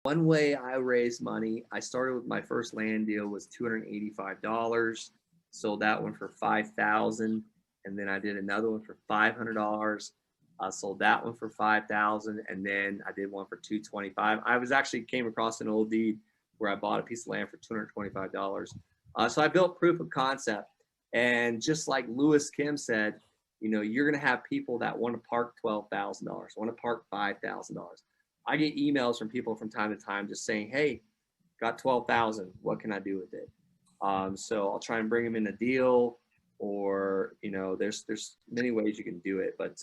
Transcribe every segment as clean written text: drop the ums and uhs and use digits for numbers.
One way I raised money, I started with my first land deal was $285. Sold that one for $5,000, and then I did another one for $500. I sold that one for $5,000, and then I did one for $225. I was actually came across an old deed where I bought a piece of land for $225. So I built proof of concept, and just like Lewis Kim said, you know, you're going to have people that want to park $12,000, want to park $5,000. I get emails from people from time to time just saying, "Hey, got 12,000. What can I do with it?" So I'll try and bring them in a deal, or you know, there's many ways you can do it. But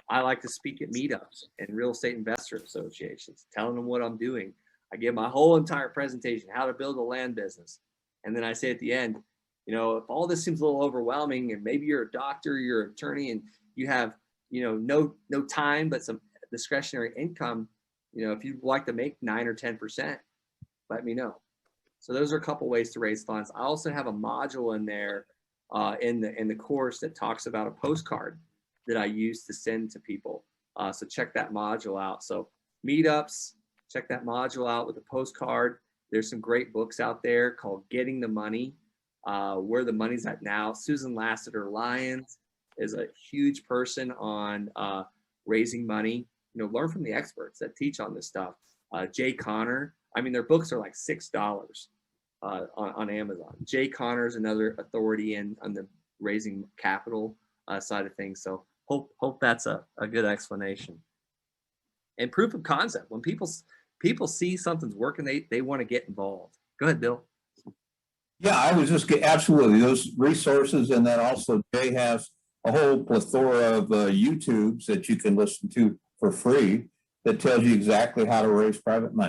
I like to speak at meetups and real estate investor associations, telling them what I'm doing. I give my whole entire presentation, how to build a land business, and then I say at the end, you know, if all this seems a little overwhelming, and maybe you're a doctor, you're an attorney, and you have, you know, no time but some discretionary income. You know, if you'd like to make 9 or 10%, let me know. So those are a couple ways to raise funds. I also have a module in there in the course that talks about a postcard that I use to send to people. So check that module out. So meetups, check that module out with a postcard. There's some great books out there called Getting the Money, Where the Money's At Now. Susan Lassiter-Lyons is a huge person on raising money. You know, learn from the experts that teach on this stuff. Jay Conner, I mean, their books are like $6 on Amazon. Jay Conner is another authority on the raising capital side of things. So hope that's a good explanation. And proof of concept, when people see something's working, they want to get involved. Go ahead, Bill. Yeah, I was just absolutely those resources, and then also Jay has a whole plethora of YouTubes that you can listen to for free that tells you exactly how to raise private money.